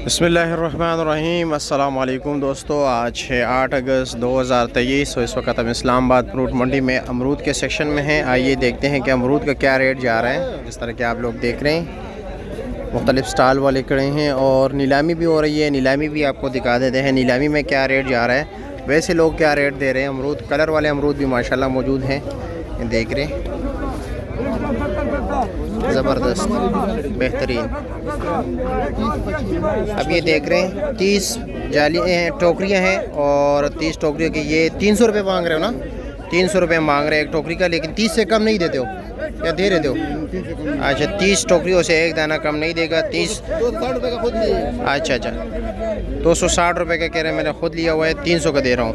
बिस्मिल्लाहिर्रहमानिर्रहीम। अस्सलाम वालेकुम दोस्तों, आज है 8 अगस्त 2023। इस वक्त हम इस्लामाबाद फ्रूट मंडी में अमरूद के सेक्शन में हैं। आइए देखते हैं कि अमरूद का क्या रेट जा रहा है। जिस तरह के आप लोग देख रहे हैं मुख्तलिफ स्टॉल वाले खड़े हैं और नीलामी भी हो रही है। नीलामी भी आपको दिखा देते हैं नीलामी में क्या रेट जा रहा है, वैसे लोग क्या रेट दे रहे हैं। अमरूद कलर वाले अमरूद भी माशाल्लाह मौजूद हैं, देख रहे हैं, ज़बरदस्त बेहतरीन। अब ये देख रहे हैं 30 जाली हैं, टोकरियाँ हैं और 30 टोकरियों की ये 300 रुपये मांग रहे हो ना। 300 रुपये मांग रहे हैं एक टोकरी का, लेकिन 30 से कम नहीं देते हो या दे रहे हो? अच्छा, 30 टोकरियों से एक दाना कम नहीं देगा। 30 अच्छा 260 रुपये का कह रहे हैं, मैंने ख़ुद लिया हुआ है, 300 का दे रहा हूँ।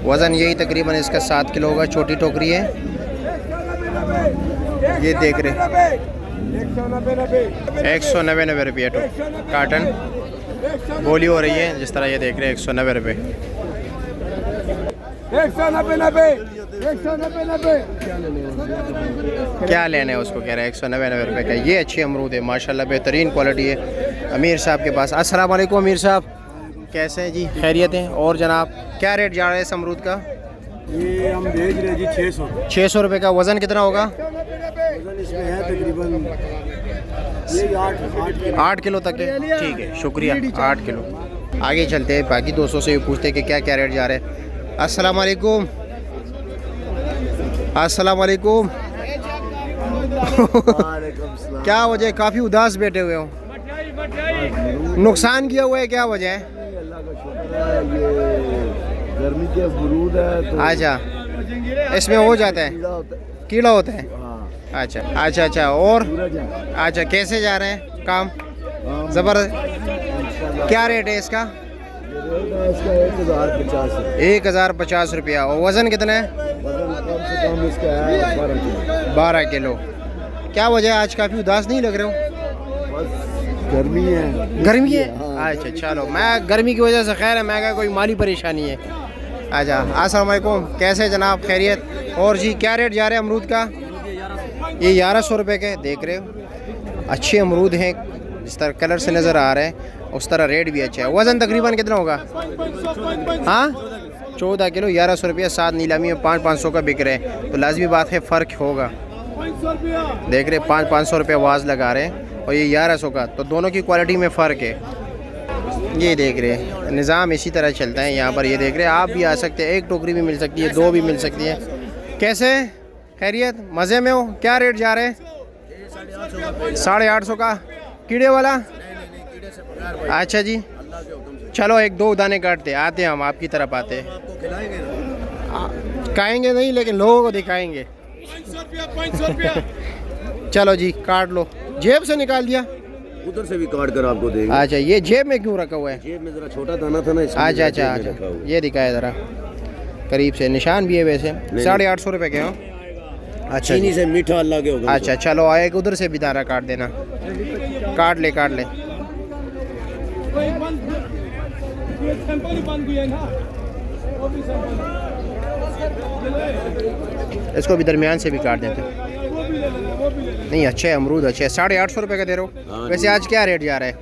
वज़न यही तकरीबन इसका 7 किलो होगा। छोटी टोकरी है, ये देख रहे 190 रुपये कार्टन बोली हो रही है। जिस तरह ये देख रहे हैं 190 रुपये। 190 क्या लेना है उसको, कह रहे हैं 190 रुपये का। ये अच्छी अमरूद है माशाल्लाह, बेहतरीन क्वालिटी है। अमीर साहब के पास। अस्सलाम वालेकुम अमीर साहब, कैसे हैं जी? खैरियत हैं? और जनाब क्या रेट जा रहा है इस अमरूद का? ये हम भेज रहे हैं जी 600 रुपये का। वज़न कितना होगा? वजन इसमें है तकरीबन ये 8 किलो तक है। ठीक है, शुक्रिया। 8 किलो। आगे चलते हैं, बाकी दोस्तों से पूछते हैं कि क्या क्या रेट जा रहे हैं। अस्सलाम वालेकुम। अस्सलाम वालेकुम। क्या वजह है, काफ़ी उदास बैठे हुए हो? नुकसान किया हुआ है, क्या वजह है? गर्मी के अमरूद है तो अच्छा, इसमें हो जाता है, कीड़ा होता है। अच्छा और अच्छा, कैसे जा रहे हैं काम? ज़बरदस्त। क्या रेट है इसका? 1050 रुपया। और वज़न कितना है? कम इसका है 12 किलो। क्या वजह है, आज काफ़ी उदास नहीं लग रहे हो? गर्मी है। गर्मी है? अच्छा चलो, मैं गर्मी की वजह से खैर है, मैं कहा कोई माली परेशानी है। अच्छा, अस्सलाम वालेकुम, कैसे जनाब? खैरियत? और जी क्या रेट जा रहे हैं अमरूद का? ये 1100 रुपये के देख रहे हो। अच्छे अमरूद हैं, जिस तरह कलर से नज़र आ रहे हैं उस तरह रेट भी अच्छा है। वज़न तकरीबन कितना होगा? हाँ 14 किलो। 1100 रुपये। 7 नीलामी में 500 का बिक रहे हैं, तो लाजमी बात है फ़र्क होगा। देख रहे 500 रुपये आवाज़ लगा रहे हैं और ये 1100 का, तो दोनों की क्वालिटी में फ़र्क है। ये देख रहे हैं निज़ाम इसी तरह चलता है यहाँ पर। ये देख रहे हैं, आप भी आ सकते हैं, एक टोकरी भी मिल सकती है, 2 भी मिल सकती है। कैसे खैरियत? मज़े में हो? क्या रेट जा रहे हैं? 850 का। कीड़े वाला? अच्छा जी, चलो 1-2 दाने काटते आते हैं, हम आपकी तरफ आते हैं। खाएंगे नहीं, लेकिन लोगों को दिखाएंगे। 500 रुपया। चलो जी, काट लो। जेब से निकाल दिया? उधर से भी काट कर आपको देंगे। अच्छा, ये जेब में क्यों रखा हुआ है? जेब में जरा छोटा दाना था ना, अच्छा, ये दिखाया ज़रा करीब से, निशान भी है वैसे। 850 रुपये के हो? अच्छा, चीनी से मीठा अल्लाह के हुक्म। अच्छा चलो, आए उधर से भी दाना काट देना। काट ले। इसको भी दरमियान से भी काट देते। नहीं, अच्छे है अमरूद, अच्छे है। 850 रुपये का दे रहे हो। वैसे आज क्या रेट जा रहा है?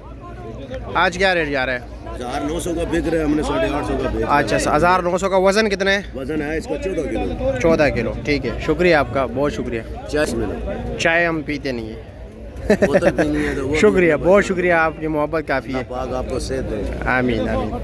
आज क्या रेट जा रहा है? 1900 का बिक रहे हैं, हमने 850 का बेचा। अच्छा, 1900 का। वज़न कितना है? वजन है इसका 14 किलो। 14 किलो, ठीक है, शुक्रिया आपका, बहुत शुक्रिया। चाय हम पीते नहीं है। बोतल पीनी है तो वो शुक्रिया, बहुत शुक्रिया, आपकी मोहब्बत काफ़ी है। आपको सेहत दे। आमीन आमीन।